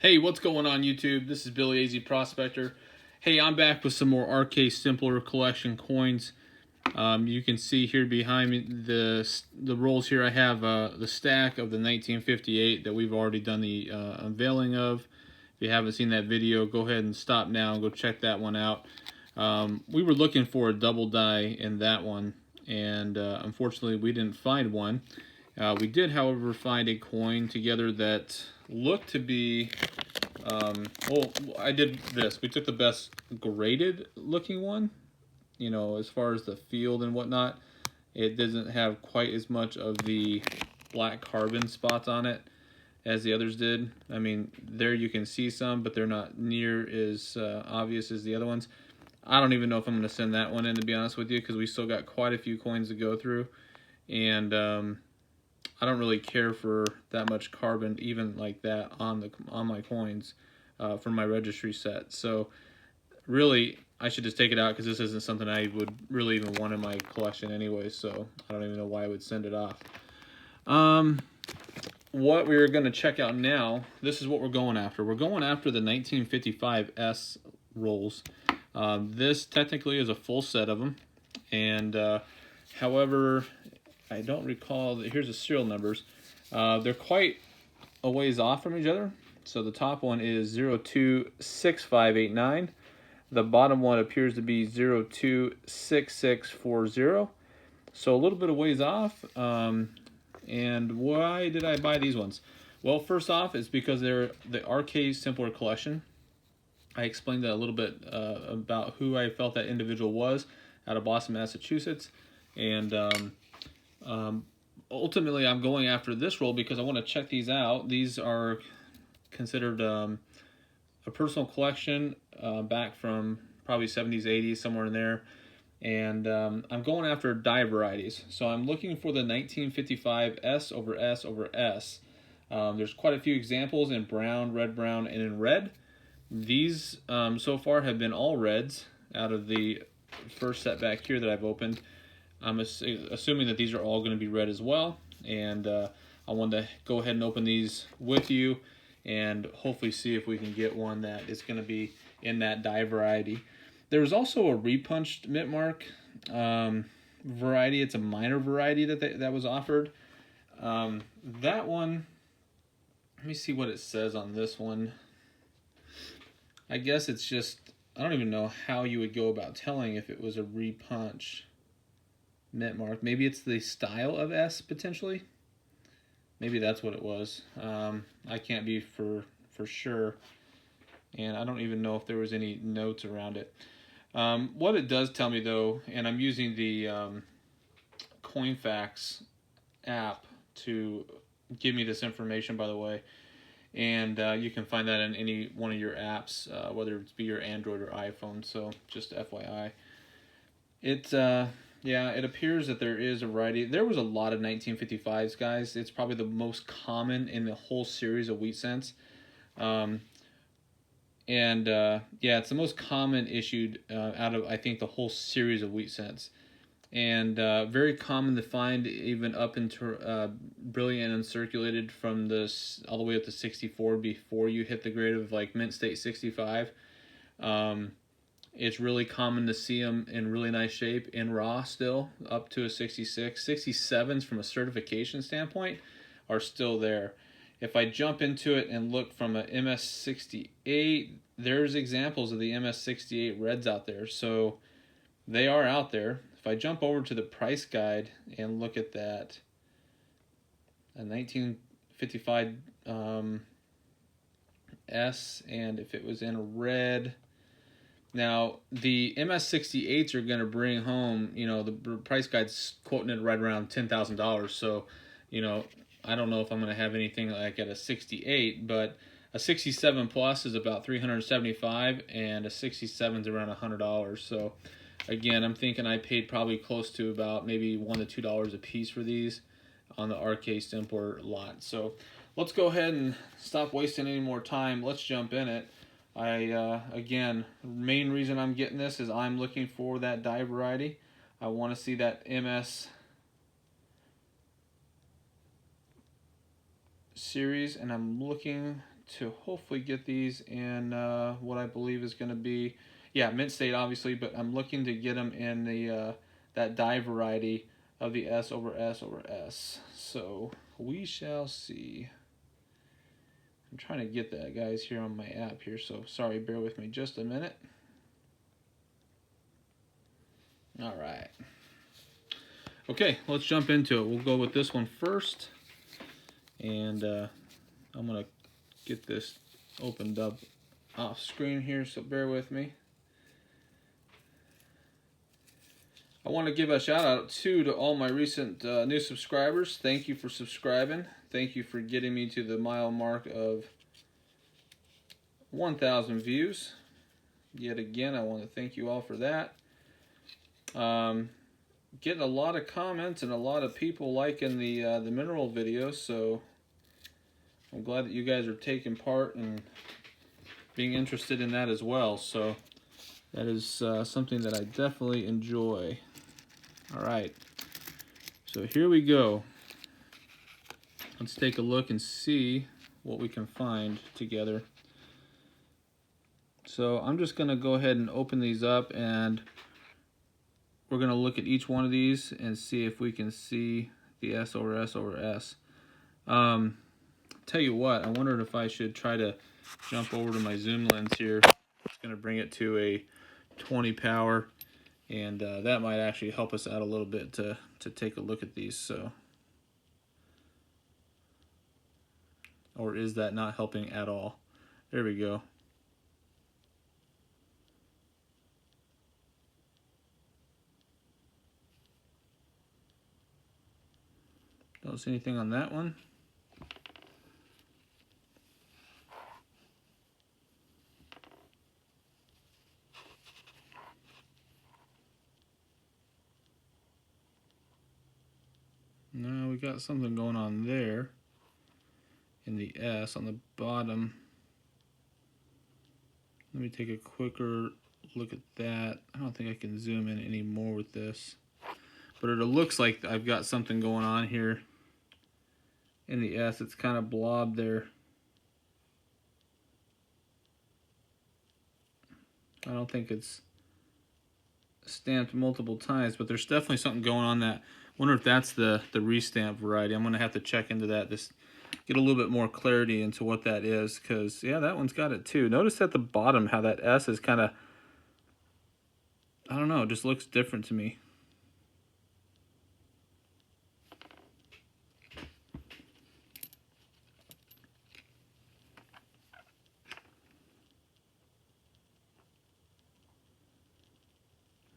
Hey, what's going on YouTube? This is Billyazprospector. Hey, I'm back with some more RK STIMPLER collection coins. You can see here behind me the rolls here. I have the stack of the 1958 that we've already done the unveiling of. If you haven't seen that video, go ahead and stop now and go check that one out. We were looking for a double die in that one, and unfortunately we didn't find one. We did, however, find a coin together that looked to be, well, I did this. We took the best graded looking one, you know, as far as the field and whatnot. It doesn't have quite as much of the black carbon spots on it as the others did. I mean, there you can see some, but they're not near as obvious as the other ones. I don't even know if I'm going to send that one in, to be honest with you, because we still got quite a few coins to go through. And I don't really care for that much carbon, even like that, on my coins for my registry set. So really, I should just take it out because this isn't something I would really even want in my collection anyway. So I don't even know why I would send it off. What we're going to check out now, this is what we're going after. We're going after the 1955 S rolls. This technically is a full set of them, and however, I don't recall that. Here's the serial numbers. They're quite a ways off from each other. So the top one is 026589. The bottom one appears to be 026640. So a little bit of ways off. And why did I buy these ones? Well, first off, it's because they're the RK STIMPLER collection. I explained that a little bit about who I felt that individual was out of Boston, Massachusetts. And ultimately, I'm going after this roll because I want to check these out. These are considered a personal collection back from probably 70s, 80s, somewhere in there. And I'm going after die varieties. So I'm looking for the 1955 S over S over S. There's quite a few examples in brown, and in red. These so far have been all reds out of the first set back here that I've opened. I'm assuming that these are all going to be red as well. And I wanted to go ahead and open these with you and hopefully see if we can get one that is going to be in that die variety. There's also a repunched mint mark variety. It's a minor variety that was offered. That one, let me see what it says on this one. I guess it's just, I don't even know how you would go about telling if it was a repunch mint mark. Maybe it's the style of S, potentially. Maybe that's what it was. I can't be for sure. And I don't even know if there was any notes around it. What it does tell me, though, and I'm using the CoinFacts app to give me this information, by the way, and you can find that in any one of your apps, whether it be your Android or iPhone, so just FYI. Yeah, it appears that there is a variety. There was a lot of 1955s, guys. It's probably the most common in the whole series of wheat cents. Yeah, it's the most common issued out of, I think, the whole series of wheat cents. And very common to find even up into brilliant and uncirculated from this all the way up to 64 before you hit the grade of like mint state 65. It's really common to see them in really nice shape in raw still up to a 66. 67s from a certification standpoint are still there. If I jump into it and look from a MS68, there's examples of the MS68 reds out there. So they are out there. If I jump over to the price guide and look at that, a 1955 S, and if it was in red. Now, the MS68s are going to bring home, you know, the price guide's quoting it right around $10,000. So, you know, I don't know if I'm going to have anything like at a 68, but a 67 plus is about $375, and a 67 is around $100. So, again, I'm thinking I paid probably close to about maybe $1 to $2 a piece for these on the RK STIMPLER lot. So, let's go ahead and stop wasting any more time. Let's jump in it. Again, the main reason I'm getting this is I'm looking for that die variety. I want to see that series, and I'm looking to hopefully get these in what I believe is going to be, yeah, mint state obviously, but I'm looking to get them in the that dye variety of the S over S over S. So we shall see. I'm trying to get that, guys, here on my app here, so sorry, bear with me just a minute. All right. Okay, let's jump into it. We'll go with this one first, and I'm going to get this opened up off screen here, so bear with me. I want to give a shout out too to all my recent new subscribers. Thank you for subscribing. Thank you for getting me to the mile mark of 1,000 views. Yet again, I want to thank you all for that. Getting a lot of comments and a lot of people liking the mineral videos, so I'm glad that you guys are taking part and being interested in that as well. So that is something that I definitely enjoy. All right, so here we go. Let's take a look and see what we can find together. So I'm just going to go ahead and open these up, and we're going to look at each one of these and see if we can see the S over S over S. Tell you what, I wondered if I should try to jump over to my zoom lens here. It's going to bring it to a 20 power, and that might actually help us out a little bit to take a look at these. So, or is that not helping at all? There we go. Don't see anything on that one. No, we got something going on there in the S on the bottom. Let me take a quicker look at that. I don't think I can zoom in anymore with this, but it looks like I've got something going on here in the S. It's kind of blobbed there. I don't think it's stamped multiple times, but there's definitely something going on that. Wonder if that's the restamp variety. I'm gonna have to check into that, just get a little bit more clarity into what that is, because yeah, that one's got it too. Notice at the bottom how that S is kind of, I don't know, it just looks different to me.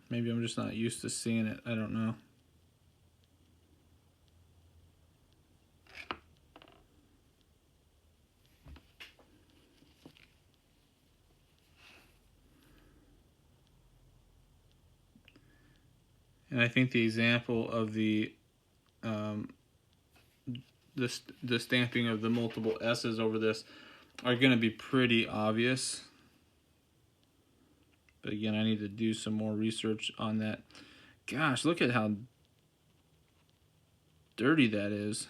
Maybe I'm just not used to seeing it. I don't know. And I think the example of the stamping of the multiple S's over this are going to be pretty obvious. But again, I need to do some more research on that. Gosh, look at how dirty that is.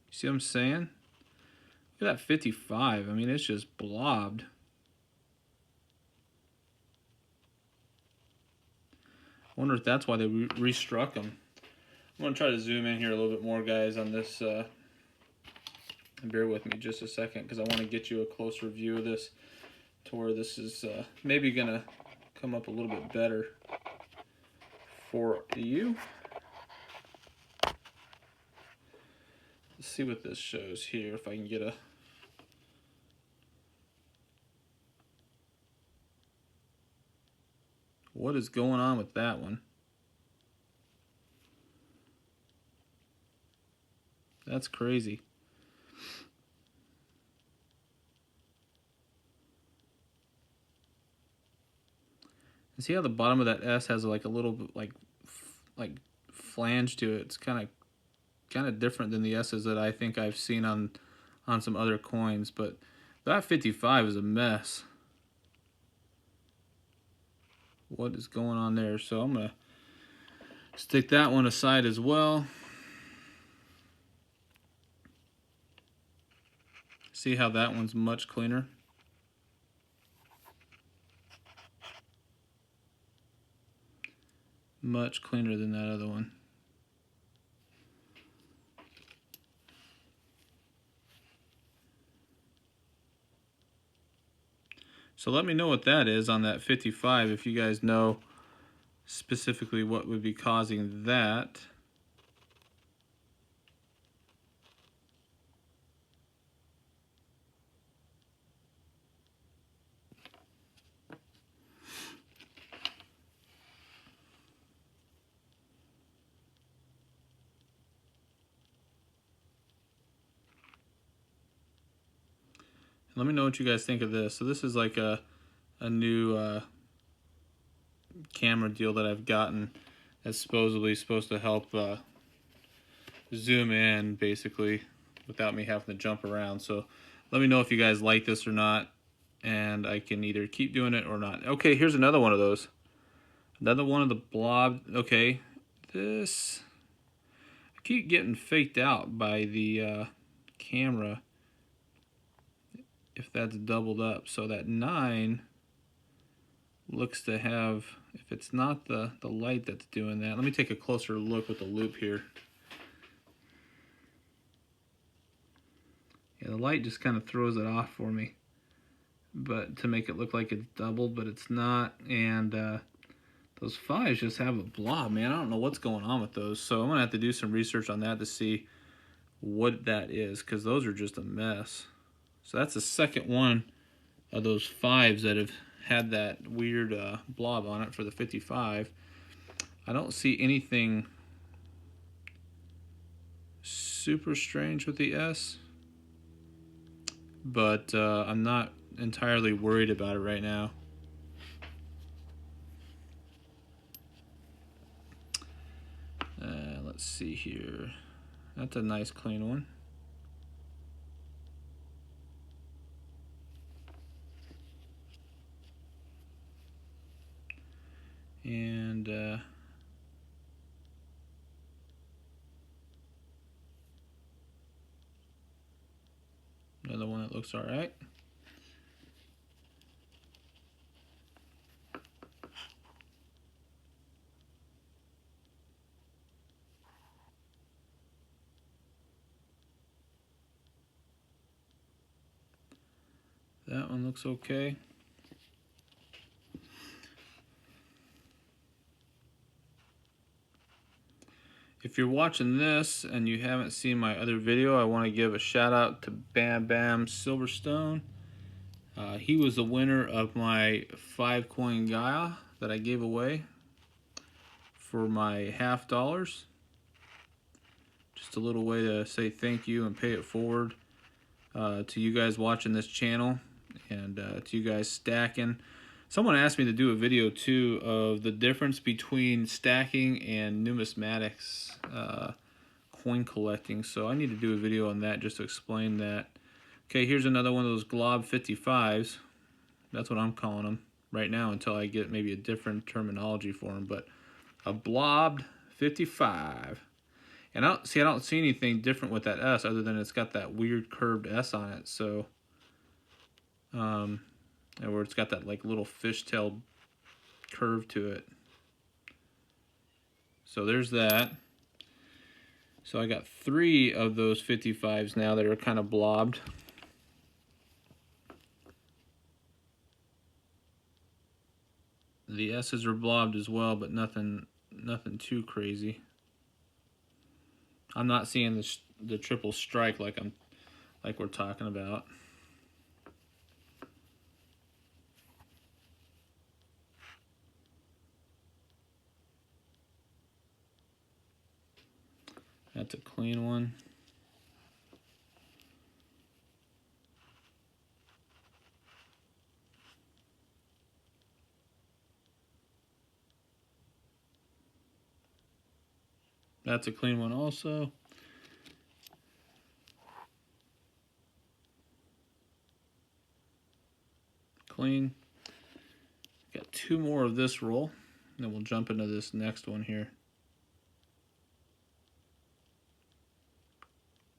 You see what I'm saying? Look at that 55. I mean, it's just blobbed. I wonder if that's why they restruck them. I'm going to try to zoom in here a little bit more, guys, on this. Bear with me just a second, because I want to get you a closer view of this to where this is maybe going to come up a little bit better for you. Let's see what this shows here, if I can get a... What is going on with that one? That's crazy. And see how the bottom of that S has like a little bit like flange to it. It's kind of different than the S's that I think I've seen on some other coins, but that 55 is a mess. What is going on there? So I'm gonna stick that one aside as well. See how that one's much cleaner? Much cleaner than that other one. So let me know what that is on that 55 if you guys know specifically what would be causing that. Let me know what you guys think of this. So this is like a new camera deal that I've gotten that's supposedly supposed to help zoom in basically without me having to jump around. So let me know if you guys like this or not, and I can either keep doing it or not. Okay, here's another one of those. Another one of the blob. Okay, this, I keep getting faked out by the camera if that's doubled up. So that 9 looks to have, if it's not the light that's doing that, let me take a closer look with the loop here. Yeah, the light just kind of throws it off for me, but to make it look like it's doubled, but it's not. And those 5s just have a blob, man. I don't know what's going on with those, so I'm gonna have to do some research on that to see what that is, because those are just a mess. So that's the second one of those 5s that have had that weird blob on it for the 55. I don't see anything super strange with the S, but I'm not entirely worried about it right now. Let's see here. That's a nice clean one. And another one that looks all right. That one looks okay. If you're watching this and you haven't seen my other video, I want to give a shout out to Bam Bam Silverstone. He was the winner of my 5-coin Gaia that I gave away for my $50. Just a little way to say thank you and pay it forward to you guys watching this channel, and to you guys stacking. Someone asked me to do a video too of the difference between stacking and numismatics coin collecting, so I need to do a video on that just to explain that. Okay, here's another one of those glob 55s. That's what I'm calling them right now until I get maybe a different terminology for them, but a blobbed 55. And I don't see anything different with that S other than it's got that weird curved S on it. So, and where it's got that like little fishtail curve to it. So there's that. So I got 3 of those 55s now that are kind of blobbed. The S's are blobbed as well, but nothing too crazy. I'm not seeing the triple strike like we're talking about. That's a clean one. That's a clean one also. Clean. Got 2 more of this roll, and then we'll jump into this next one here.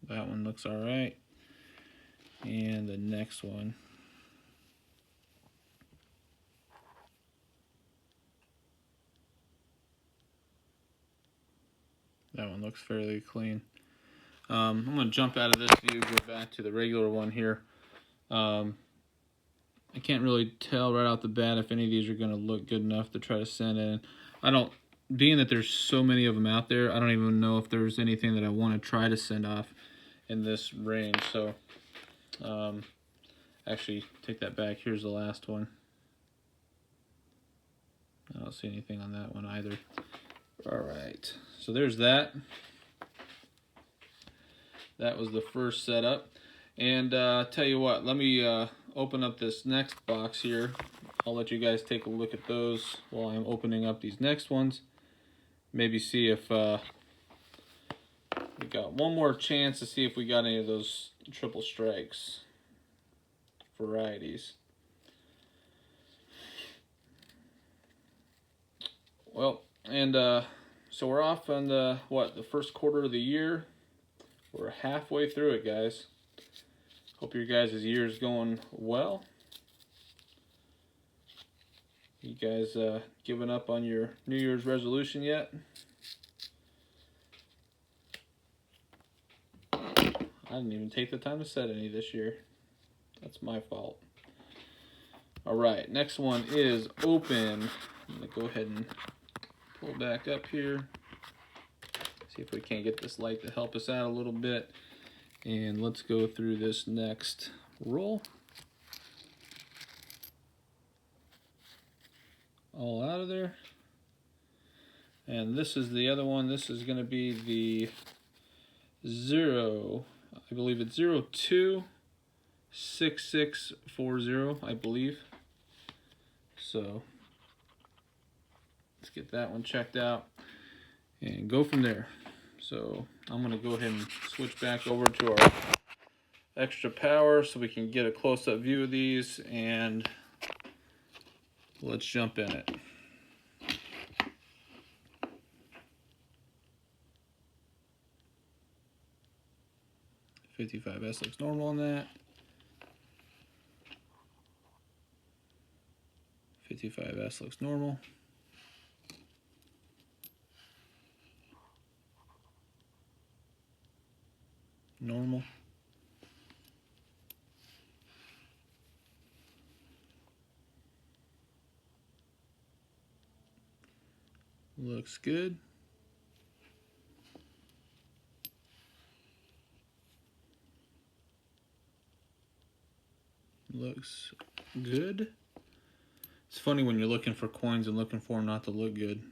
That one looks all right. And the next one. That one looks fairly clean. I'm going to jump out of this view, go back to the regular one here. I can't really tell right off the bat if any of these are going to look good enough to try to send in. Being that there's so many of them out there, I don't even know if there's anything that I want to try to send off in this range. So, actually, take that back. Here's the last one. I don't see anything on that one either. All right, so there's that. That was the first setup. And tell you what, let me open up this next box here. I'll let you guys take a look at those while I'm opening up these next ones. Maybe see if we got one more chance to see if we got any of those triple strikes varieties. Well, and so we're off on the first quarter of the year. We're halfway through it, guys. Hope your guys' year is going well. You guys giving up on your New Year's resolution yet? I didn't even take the time to set any this year. That's my fault. All right, next one is open. I'm gonna go ahead and pull back up here. See if we can't get this light to help us out a little bit. And let's go through this next roll. All out of there. And this is the other one. This is going to be the 0, I believe it's 026640, I believe. So let's get that one checked out and go from there. So I'm going to go ahead and switch back over to our extra power so we can get a close-up view of these, and let's jump in it. $55S looks normal on that. 55S looks normal. Normal. Looks good. Looks good. It's funny when you're looking for coins and looking for them not to look good.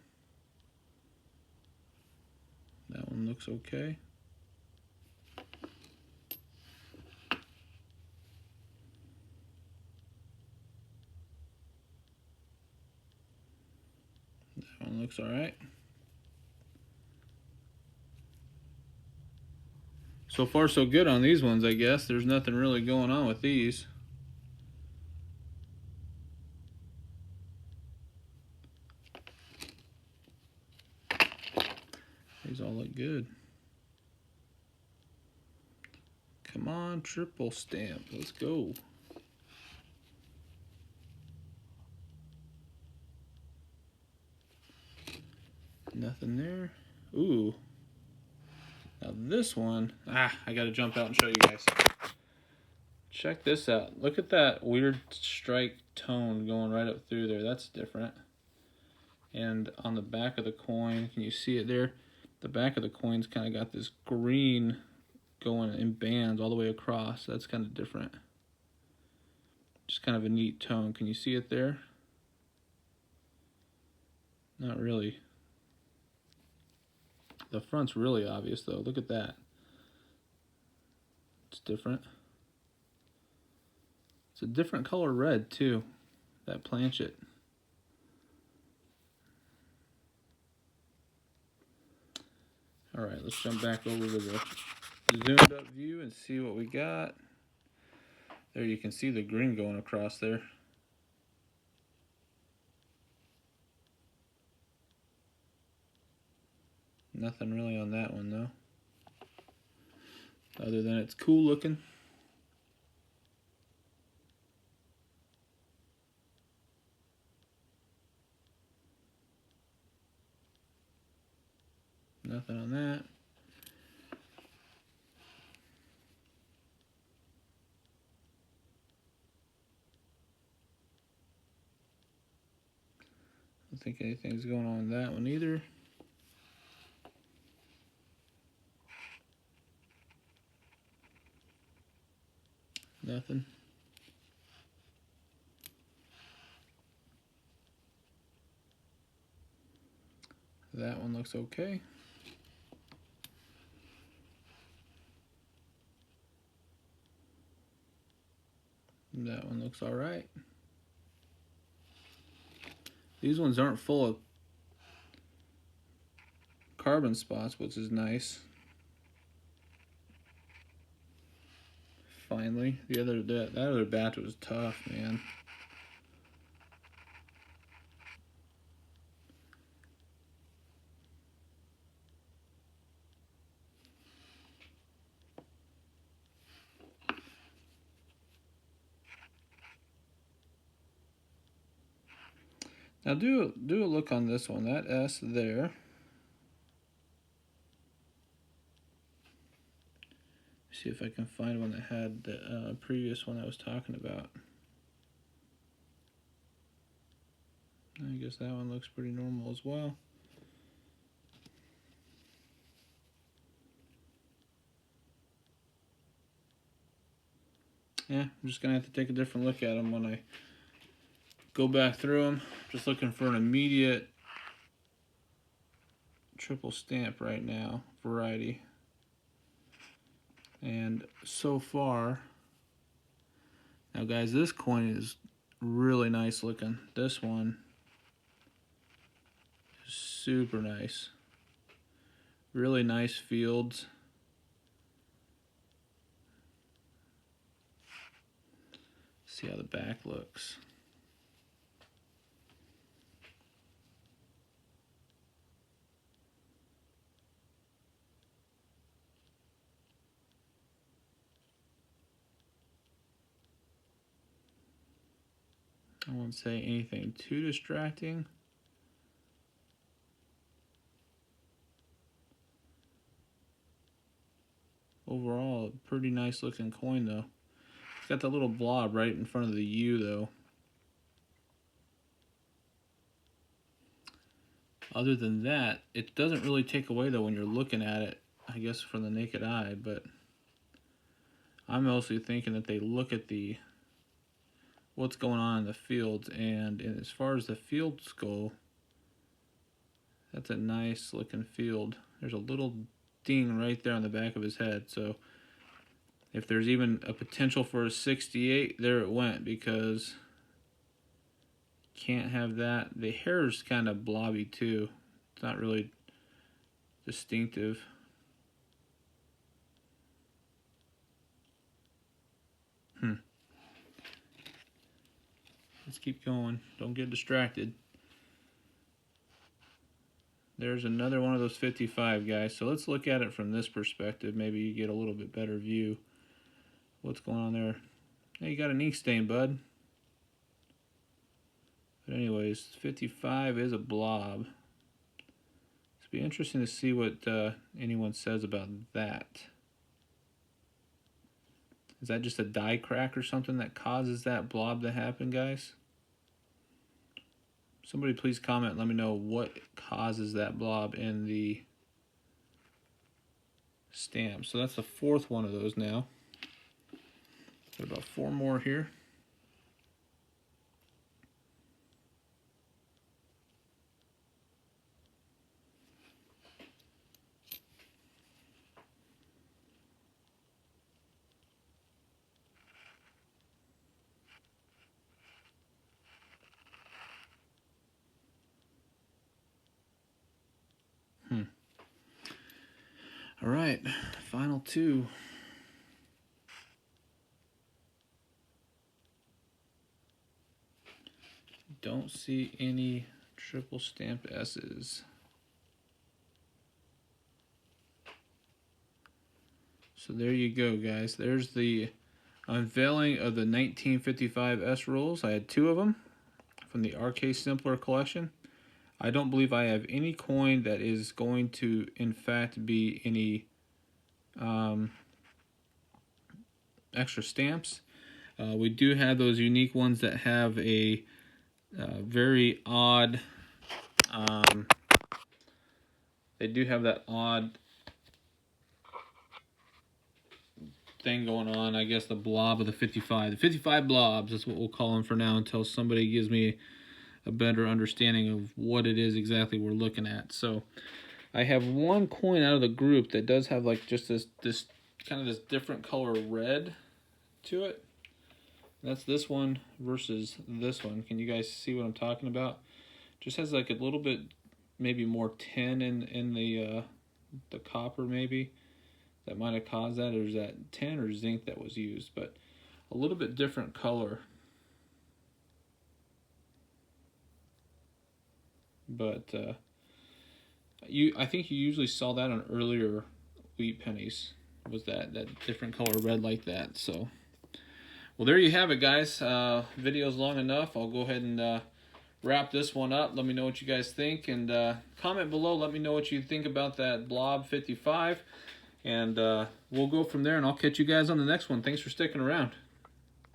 That one looks okay. That one looks all right. So far so good on these ones, I guess. There's nothing really going on with these. These all look good. Come on, triple stamp. Let's go. Nothing there. Ooh. Now this one, I gotta jump out and show you guys. Check this out. Look at that weird strike tone going right up through there. That's different. And on the back of the coin, can you see it there? The back of the coin's kind of got this green going in bands all the way across. That's kind of different. Just kind of a neat tone. Can you see it there? Not really. The front's really obvious though. Look at that. It's different. It's a different color red too, that planchet. All right, let's jump back over to the zoomed up view and see what we got. There you can see the green going across there. Nothing really on that one though, other than it's cool looking. Nothing on that. I don't think anything's going on in that one either. Nothing. That one looks okay. That one looks all right. These ones aren't full of carbon spots, which is nice. Finally, that other batch was tough, man. Now do a look on this one. That S there. See if I can find one that had the previous one I was talking about. I guess that one looks pretty normal as well. Yeah, I'm just gonna have to take a different look at them when I go back through them. Just looking for an immediate triple stamp right now, variety. And so far, now guys, this coin is really nice looking. This one is super nice. Really nice fields. See how the back looks. I won't say anything too distracting. Overall, a pretty nice looking coin though. It's got that little blob right in front of the U though. Other than that, it doesn't really take away though when you're looking at it, I guess from the naked eye, but I'm mostly thinking that they look at what's going on in the fields, and as far as the fields go, that's a nice looking field. There's a little ding right there on the back of his head, so if there's even a potential for a 68, there it went, because can't have that. The hair's kind of blobby too. It's not really distinctive. Let's keep going. Don't get distracted. There's another one of those 55 guys. So let's look at it from this perspective. Maybe you get a little bit better view. What's going on there? Hey, you got an ink stain, bud. But anyways, 55 is a blob. It'll be interesting to see what anyone says about that. Is that just a die crack or something that causes that blob to happen, guys? Somebody please comment and let me know what causes that blob in the stamp. So that's the fourth one of those now. Got about 4 more here. All right, final 2. Don't see any triple stamped S's. So there you go, guys. There's the unveiling of the 1955 S rolls. I had 2 of them from the RK Simpler collection. I don't believe I have any coin that is going to, in fact, be any extra stamps. We do have those unique ones that have a very odd, they do have that odd thing going on. I guess the blob of the 55. The 55 blobs is what we'll call them for now until somebody gives me a better understanding of what it is exactly we're looking at. So I have one coin out of the group that does have like just this kind of this different color red to it. That's this one versus this one. Can you guys see what I'm talking about? Just has like a little bit, maybe more tin in the copper maybe. That might have caused that, or is that tin or zinc that was used? But a little bit different color. But I think you usually saw that on earlier wheat pennies. Was that different color red like that? So, well, there you have it, guys. Video's long enough. I'll go ahead and wrap this one up. Let me know what you guys think, and comment below. Let me know what you think about that Blob 55, and we'll go from there. And I'll catch you guys on the next one. Thanks for sticking around.